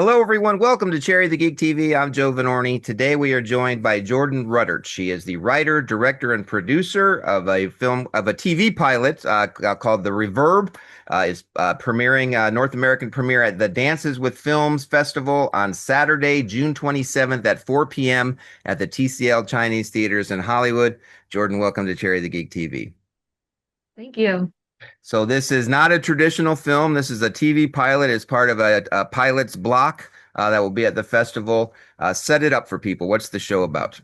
Hello, everyone. Welcome to Cherry the Geek TV. I'm Joe Venorni. Today we are joined by Jordan Ruttert. She is the writer, director, and producer of a TV pilot called The Reverb. Is premiering North American premiere at the Dances with Films Festival on Saturday, June 27th at 4 p.m. at the TCL Chinese Theaters in Hollywood. Jordan, welcome to Cherry the Geek TV. Thank you. So this is not a traditional film. This is a TV pilot. It's part of a pilot's block that will be at the festival. Set it up for people. What's the show about?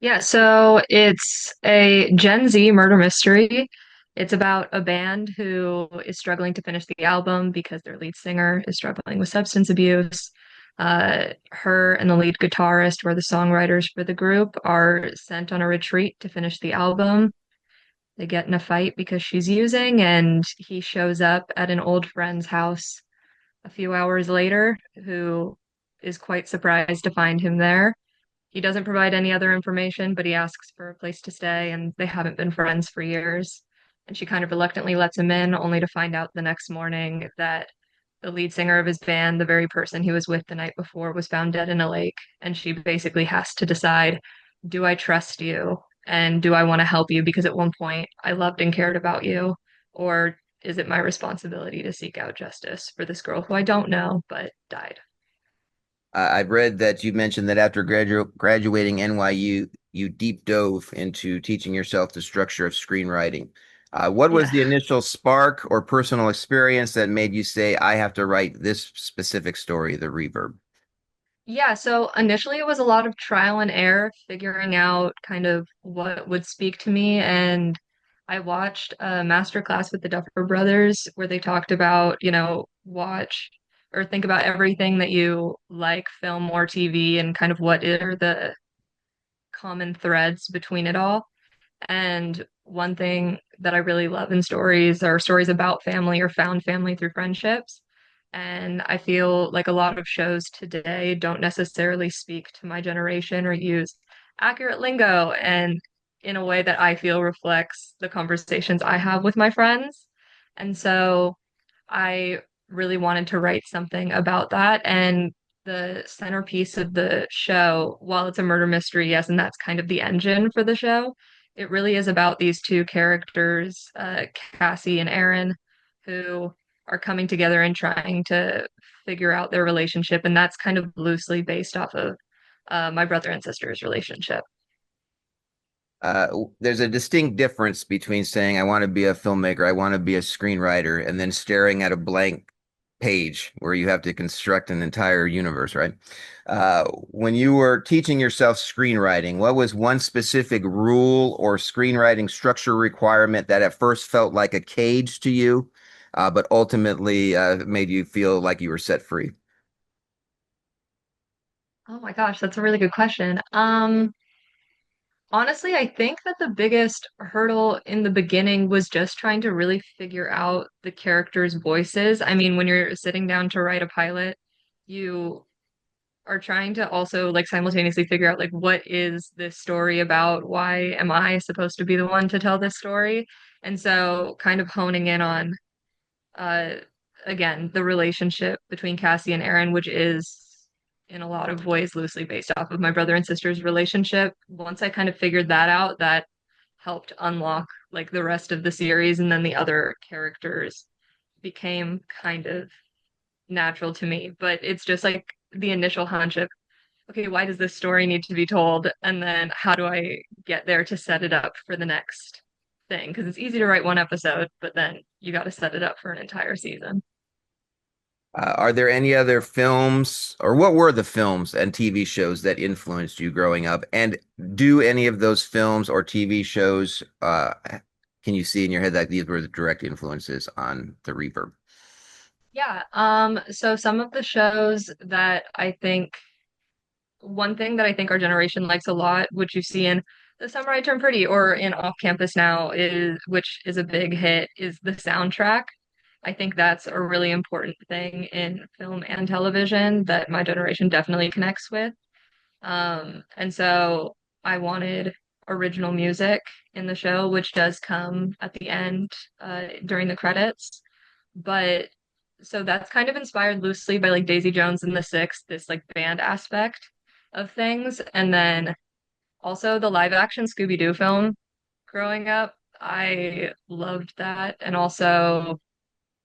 Yeah, so it's a Gen Z murder mystery. It's about a band who is struggling to finish the album because their lead singer is struggling with substance abuse. Her and the lead guitarist, who are the songwriters for the group, are sent on a retreat to finish the album. They get in a fight because she's using, and he shows up at an old friend's house a few hours later, who is quite surprised to find him there. He doesn't provide any other information, but he asks for a place to stay, and they haven't been friends for years. And she kind of reluctantly lets him in, only to find out the next morning that the lead singer of his band, the very person he was with the night before, was found dead in a lake. And she basically has to decide, do I trust you? And do I want to help you? Because at one point I loved and cared about you. Or is it my responsibility to seek out justice for this girl who I don't know, but died? I've read that you mentioned that after graduating NYU, you deep dove into teaching yourself the structure of screenwriting. What was Yeah. the initial spark or personal experience that made you say, I have to write this specific story, The Reverb? Yeah, so initially it was a lot of trial and error, figuring out kind of what would speak to me. And I watched a master class with the Duffer Brothers where they talked about, watch or think about everything that you like, film or TV, and kind of what are the common threads between it all. And one thing that I really love in stories are stories about family or found family through friendships. And I feel like a lot of shows today don't necessarily speak to my generation or use accurate lingo and in a way that I feel reflects the conversations I have with my friends. And so I really wanted to write something about that. And the centerpiece of the show, while it's a murder mystery, yes, and that's kind of the engine for the show, it really is about these two characters, Cassie and Aaron, who are coming together and trying to figure out their relationship. And that's kind of loosely based off of my brother and sister's relationship. There's a distinct difference between saying, I want to be a filmmaker, I want to be a screenwriter, and then staring at a blank page where you have to construct an entire universe, right? When you were teaching yourself screenwriting, what was one specific rule or screenwriting structure requirement that at first felt like a cage to you, but ultimately made you feel like you were set free? Oh my gosh, that's a really good question. Honestly, I think that the biggest hurdle in the beginning was just trying to really figure out the characters' voices. I mean, when you're sitting down to write a pilot, you are trying to also like simultaneously figure out like what is this story about? Why am I supposed to be the one to tell this story? And so kind of honing in on uh again, the relationship between Cassie and Aaron, which is in a lot of ways loosely based off of my brother and sister's relationship. Once I kind of figured that out, that helped unlock like the rest of the series, and then the other characters became kind of natural to me. But it's just like the initial hunch of, okay, why does this story need to be told? And then how do I get there to set it up for the next thing? Because it's easy to write one episode, but then you got to set it up for an entire season. Are there any other films, or what were the films and TV shows that influenced you growing up? And do any of those films or TV shows, can you see in your head that these were the direct influences on the Reverb? Yeah, so some of the shows that I think one thing that I think our generation likes a lot, which you see in The Summer I Turned Pretty or in Off Campus Now, is which is a big hit, is the soundtrack. I think that's a really important thing in film and television that my generation definitely connects with. And so I wanted original music in the show, which does come at the end during the credits. But so that's kind of inspired loosely by like Daisy Jones and the Six, this like band aspect of things. And then also the live action Scooby-Doo film growing up. I loved that.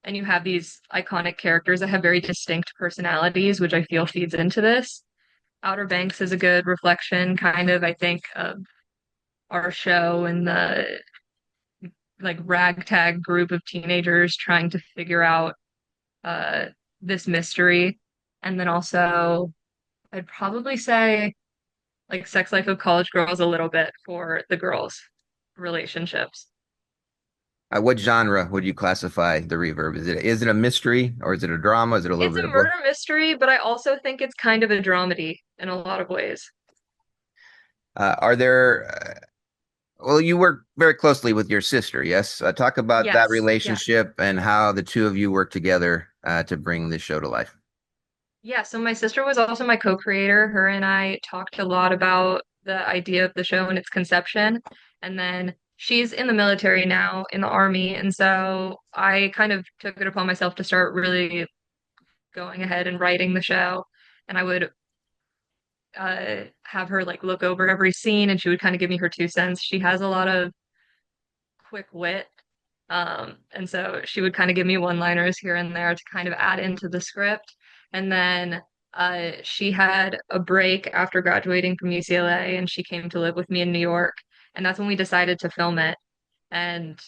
And you have these iconic characters that have very distinct personalities, which I feel feeds into this. Outer Banks is a good reflection, kind of, I think, of our show and the like ragtag group of teenagers trying to figure out uh this mystery. And then also I'd probably say like Sex Life of College Girls a little bit for the girls' relationships. What genre would you classify the Reverb? Is it a mystery or is it a drama? Is it a little It's bit a of both? murder mystery, but I also think it's kind of a dramedy in a lot of ways. Are there well, you work very closely with your sister, yes? Talk about that Yes, yeah. relationship and how the two of you work together to bring this show to life. Yeah, so my sister was also my co-creator. Her and I talked a lot about the idea of the show and its conception. And then she's in the military now, in the army. And so I kind of took it upon myself to start really going ahead and writing the show. And I would have her like look over every scene and she would kind of give me her 2 cents. She has a lot of quick wit. And so she would kind of give me one-liners here and there to kind of add into the script. And then she had a break after graduating from UCLA and she came to live with me in New York. And that's when we decided to film it. And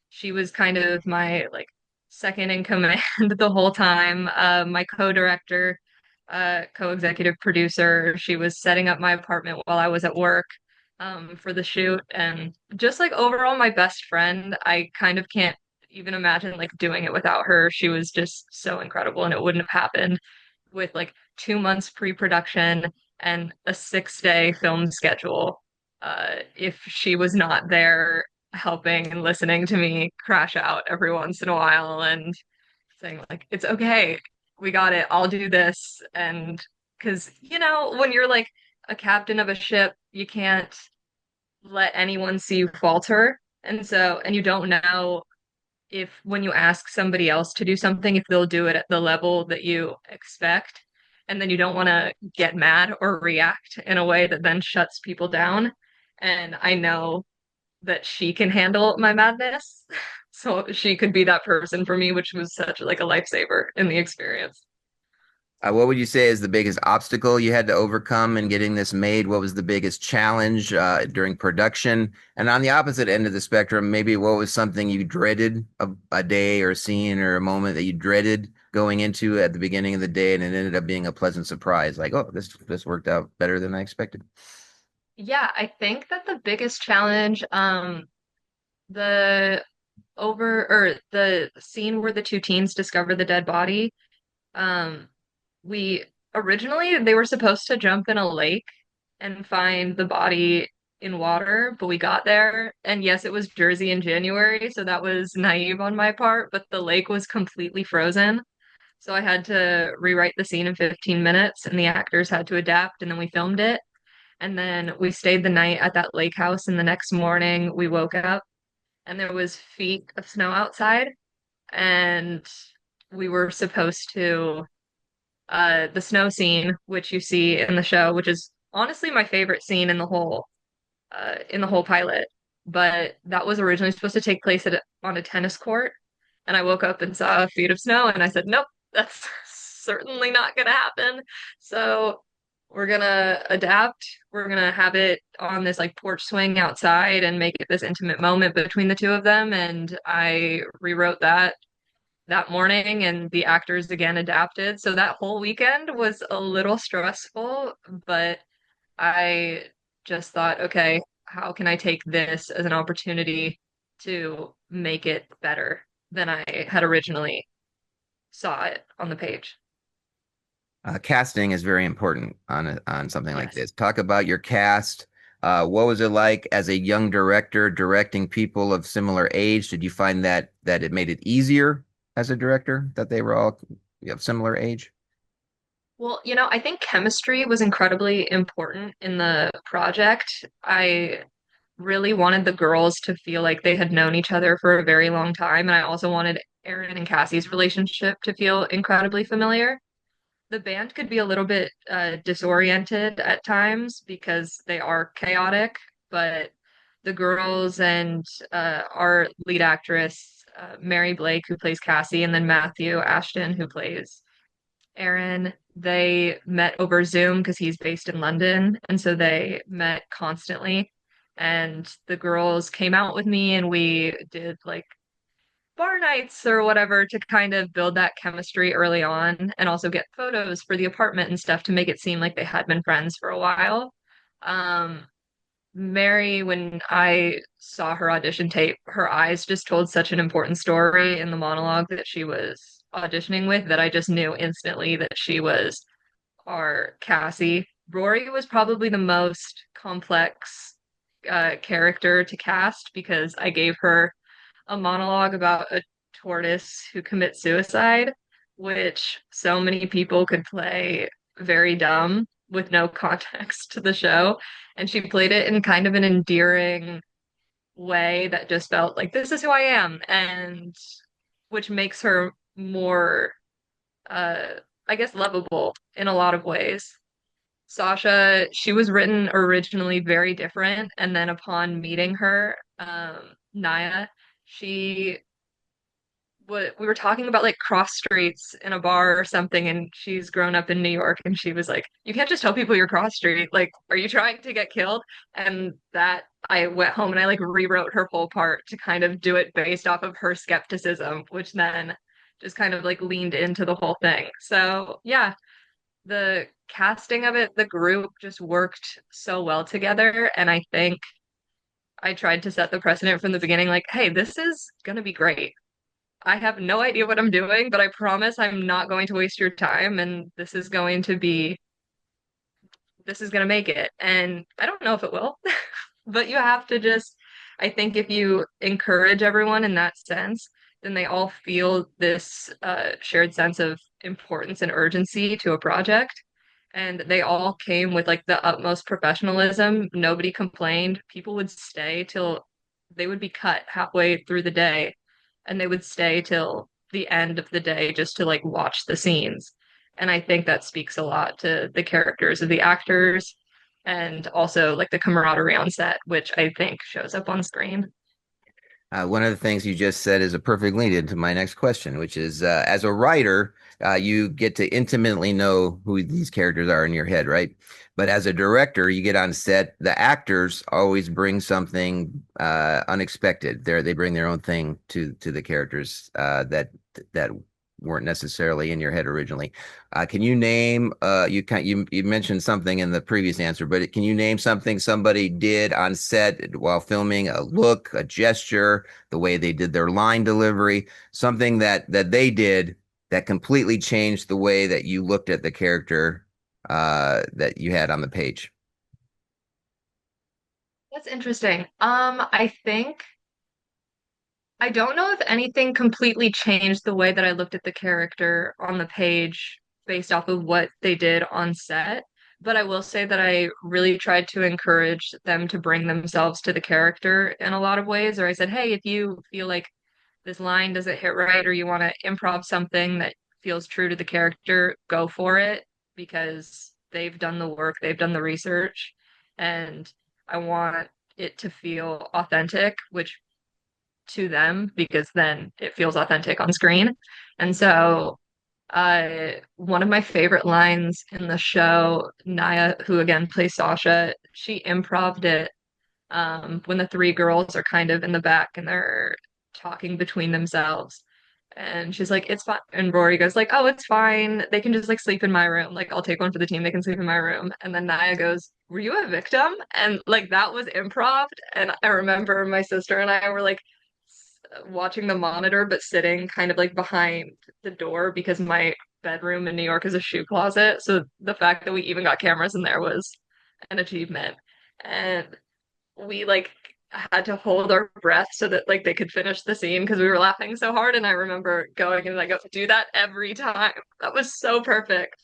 she was kind of my like second in command the whole time. My co-director, co-executive producer. She was setting up my apartment while I was at work for the shoot, and just like overall my best friend. I kind of can't even imagine like doing it without her. She was just so incredible, and it wouldn't have happened with like 2 months pre-production and a 6-day film schedule if she was not there helping and listening to me crash out every once in a while and saying like, it's okay, we got it, I'll do this. And because, when you're like a captain of a ship, you can't let anyone see you falter. And you don't know if when you ask somebody else to do something, if they'll do it at the level that you expect. And then you don't want to get mad or react in a way that then shuts people down. And I know that she can handle my madness. So she could be that person for me, which was such like a lifesaver in the experience. What would you say is the biggest obstacle you had to overcome in getting this made? What was the biggest challenge during production? And on the opposite end of the spectrum, maybe what was something you dreaded a day or a scene or a moment that you dreaded going into at the beginning of the day, and it ended up being a pleasant surprise, like, oh, this worked out better than I expected. Yeah, I think that the biggest challenge, the the scene where the two teens discover the dead body, um, we originally they were supposed to jump in a lake and find the body in water, but we got there, and yes, it was Jersey in January, so that was naive on my part, but the lake was completely frozen. So I had to rewrite the scene in 15 minutes, and the actors had to adapt, and then we filmed it. And then we stayed the night at that lake house, and the next morning we woke up and there was feet of snow outside, and we were supposed to the snow scene, which you see in the show, which is honestly my favorite scene in the whole pilot. But that was originally supposed to take place on a tennis court, and I woke up and saw a feet of snow, and I said, "Nope, that's certainly not gonna happen." So we're gonna adapt. We're gonna have it on this like porch swing outside and make it this intimate moment between the two of them. And I rewrote that morning, and the actors again adapted. So that whole weekend was a little stressful, but I just thought, okay, how can I take this as an opportunity to make it better than I had originally saw it on the page? Casting is very important on something like Yes. this. Talk about your cast. What was it like as a young director directing people of similar age? Did you find that it made it easier as a director that they were all of similar age? Well, I think chemistry was incredibly important in the project. I really wanted the girls to feel like they had known each other for a very long time, and I also wanted Aaron and Cassie's relationship to feel incredibly familiar. The band could be a little bit disoriented at times because they are chaotic, but the girls and our lead actress, Mary Blake, who plays Cassie, and then Matthew Ashton, who plays Aaron, they met over Zoom because he's based in London. And so they met constantly. And the girls came out with me and we did like bar nights or whatever to kind of build that chemistry early on and also get photos for the apartment and stuff to make it seem like they had been friends for a while. Um, Mary, when I saw her audition tape, her eyes just told such an important story in the monologue that she was auditioning with that I just knew instantly that she was our Cassie. Rory was probably the most complex character to cast because I gave her a monologue about a tortoise who commits suicide, which so many people could play very dumb with no context to the show. And she played it in kind of an endearing way that just felt like this is who I am, and which makes her more, uh, I guess, lovable in a lot of ways. Sasha, she was written originally very different, and then upon meeting her, Naya, she what we were talking about like cross streets in a bar or something, and she's grown up in New York, and she was like, "You can't just tell people you're cross street. Like, are you trying to get killed?" And that I went home and I like rewrote her whole part to kind of do it based off of her skepticism, which then just kind of like leaned into the whole thing. So yeah, the casting of it, the group just worked so well together, and I think I tried to set the precedent from the beginning, like, hey, this is gonna be great. I have no idea what I'm doing, but I promise I'm not going to waste your time, and this is going to make it. And I don't know if it will, but you have to just, I think if you encourage everyone in that sense, then they all feel this shared sense of importance and urgency to a project. And they all came with like the utmost professionalism. Nobody complained. People would stay till they would be cut halfway through the day, and they would stay till the end of the day just to like watch the scenes. And I think that speaks a lot to the characters of the actors and also like the camaraderie on set, which I think shows up on screen. One of the things you just said is a perfect lead into my next question, which is as a writer, you get to intimately know who these characters are in your head, right? But as a director, you get on set, the actors always bring something unexpected. They bring their own thing to the characters that weren't necessarily in your head originally. Can you name you mentioned something in the previous answer, but can you name something somebody did on set while filming, a look, a gesture, the way they did their line delivery, something that they did that completely changed the way that you looked at the character that you had on the page? That's interesting. I think I don't know if anything completely changed the way that I looked at the character on the page based off of what they did on set, but I will say that I really tried to encourage them to bring themselves to the character in a lot of ways. Or I said, hey, if you feel like this line doesn't hit right or you want to improv something that feels true to the character, go for it because they've done the work, they've done the research, and I want it to feel authentic, which to them because then it feels authentic on screen. And so one of my favorite lines in the show, Naya, who again plays Sasha, she improved it when the three girls are kind of in the back and they're talking between themselves. And she's like, it's fine. And Rory goes like, oh, it's fine. They can just like sleep in my room. Like, I'll take one for the team. They can sleep in my room. And then Naya goes, were you a victim? And like that was improv. And I remember my sister and I were like watching the monitor, but sitting kind of like behind the door because my bedroom in New York is a shoe closet. So the fact that we even got cameras in there was an achievement. And we like had to hold our breath so that like they could finish the scene because we were laughing so hard. And I remember going and like do that every time. That was so perfect.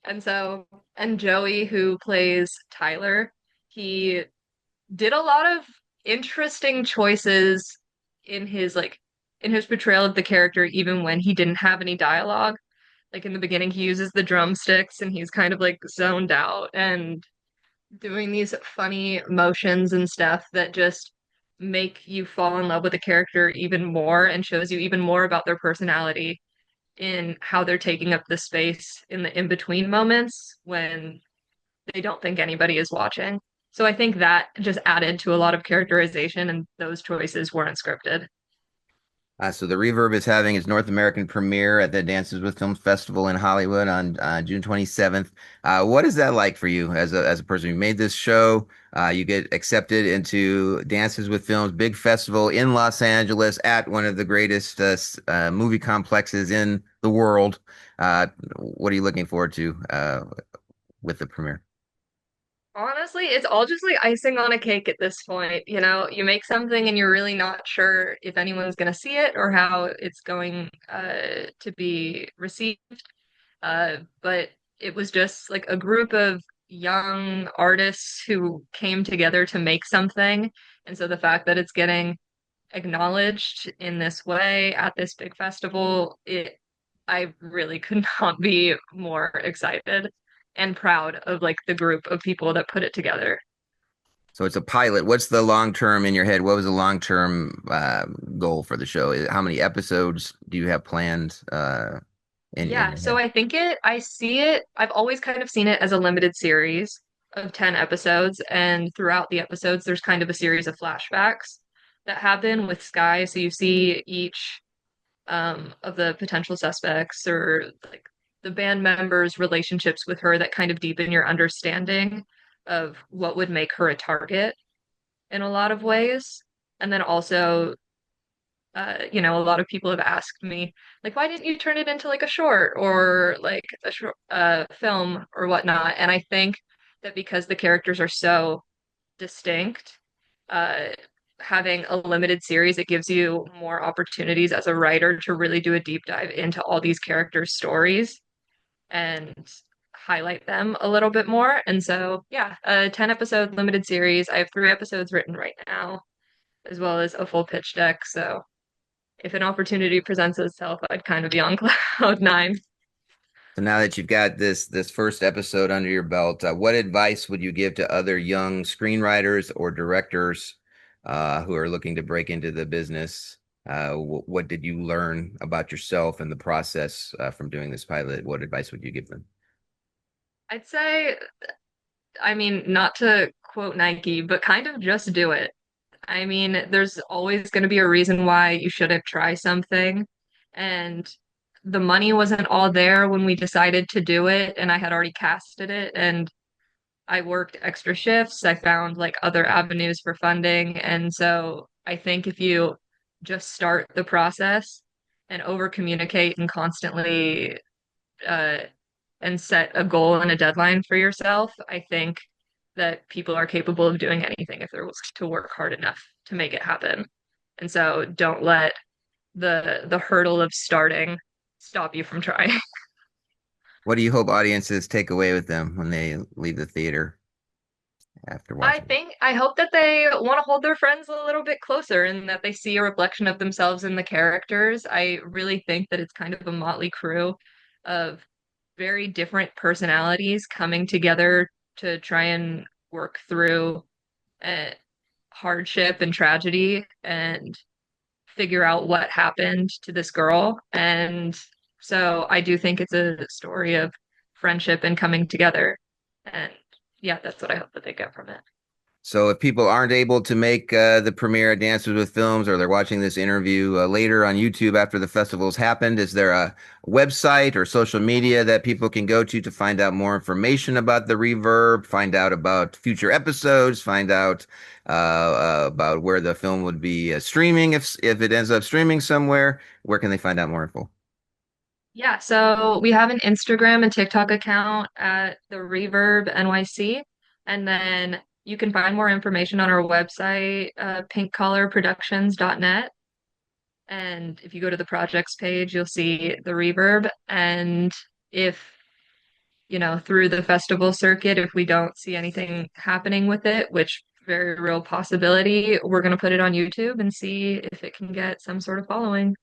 And so, and Joey, who plays Tyler, he did a lot of interesting choices in his like in his portrayal of the character, even when he didn't have any dialogue. Like in the beginning, he uses the drumsticks and he's kind of like zoned out and doing these funny motions and stuff that just make you fall in love with the character even more and shows you even more about their personality in how they're taking up the space in the in-between moments when they don't think anybody is watching. So I think that just added to a lot of characterization, and those choices weren't scripted. So the Reverb is having its North American premiere at the Dances with Films Festival in Hollywood on June 27th. What is that like for you as a person who made this show? You get accepted into Dances with Films big festival in Los Angeles at one of the greatest movie complexes in the world. What are you looking forward to with the premiere? Honestly, it's all just like icing on a cake at this point. You know, you make something and you're really not sure if anyone's going to see it or how it's going to be received. But it was just like a group of young artists who came together to make something. And so the fact that it's getting acknowledged in this way at this big festival, I really could not be more excited and proud of like the group of people that put it together. So it's a pilot. What's the long term in your head? What was the long term goal for the show? How many episodes do you have planned in Yeah, your so head? I see it, I've always kind of seen it as a limited series of 10 episodes, and throughout the episodes, there's kind of a series of flashbacks that happen with Skye. So you see each of the potential suspects or like the band members' relationships with her that kind of deepen your understanding of what would make her a target in a lot of ways. And then also, a lot of people have asked me, like, why didn't you turn it into like a short or like a short film or whatnot? And I think that because the characters are so distinct, uh, having a limited series, it gives you more opportunities as a writer to really do a deep dive into all these characters' stories and highlight them a little bit more. And so, yeah, a 10 episode limited series. I have 3 episodes written right now, as well as a full pitch deck. So, if an opportunity presents itself, I'd kind of be on cloud nine. So now that you've got this first episode under your belt, what advice would you give to other young screenwriters or directors who are looking to break into the business? What did you learn about yourself and the process from doing this pilot? What advice would you give them? I'd say, I mean, not to quote Nike, but kind of just do it. I mean, there's always going to be a reason why you shouldn't try something. And the money wasn't all there when we decided to do it, and I had already casted it, and I worked extra shifts. I found like other avenues for funding. And so I think if you just start the process and over communicate and constantly uh, and set a goal and a deadline for yourself, I think that people are capable of doing anything if they're willing to work hard enough to make it happen. And so don't let the hurdle of starting stop you from trying. What do you hope audiences take away with them when they leave the theater after watching? I hope that they want to hold their friends a little bit closer and that they see a reflection of themselves in the characters. I really think that it's kind of a motley crew of very different personalities coming together to try and work through uh, hardship and tragedy and figure out what happened to this girl. And so I do think it's a story of friendship and coming together. And yeah, that's what I hope that they get from it. So if people aren't able to make the premiere at Dances with Films, or they're watching this interview later on YouTube after the festival's happened, is there a website or social media that people can go to find out more information about the Reverb, find out about future episodes, find out about where the film would be streaming if it ends up streaming somewhere? Where can they find out more info? Yeah, so we have an Instagram and TikTok account at the Reverb NYC, and then you can find more information on our website, pinkcollarproductions.net. And if you go to the projects page, you'll see the Reverb. And if, through the festival circuit, if we don't see anything happening with it, which very real possibility. We're going to put it on YouTube and see if it can get some sort of following.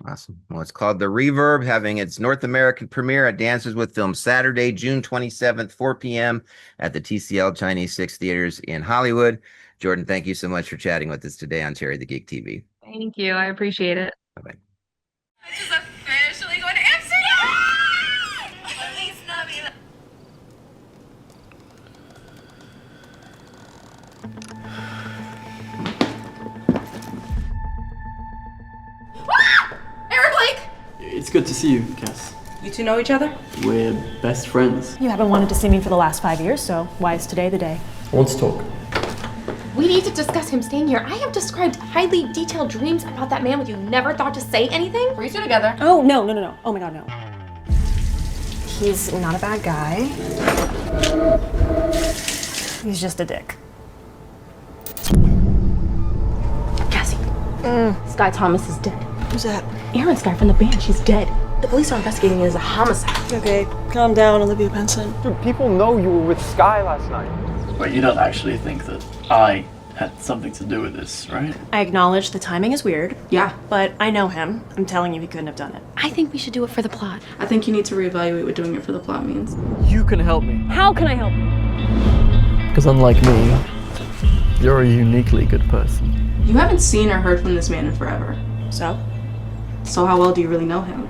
Awesome. Well, it's called The Reverb, having its North American premiere at Dances with Film Saturday, June 27th, 4 p.m. at the TCL Chinese Six Theaters in Hollywood. Jordan, thank you so much for chatting with us today on Cherry the Geek TV. Thank you. I appreciate it. Bye-bye. Which is officially going to Amsterdam! Please not be Aaron Blake! It's good to see you, Cass. You two know each other? We're best friends. You haven't wanted to see me for the last 5 years, so why is today the day? I want to talk. We need to discuss him staying here. I have described highly detailed dreams about that man with you. Never thought to say anything? Were you two together? Oh, no. Oh my god, no. He's not a bad guy. He's just a dick. Cassie. Skye Thomas is dead. Who's that? Aaron's guy from the band, she's dead. The police are investigating it as a homicide. Okay, calm down, Olivia Benson. Dude, people know you were with Skye last night. But you don't actually think that I had something to do with this, right? I acknowledge the timing is weird. Yeah. But I know him. I'm telling you, he couldn't have done it. I think we should do it for the plot. I think you need to reevaluate what doing it for the plot means. You can help me. How can I help you? Because unlike me, you're a uniquely good person. You haven't seen or heard from this man in forever. So? So how well do you really know him?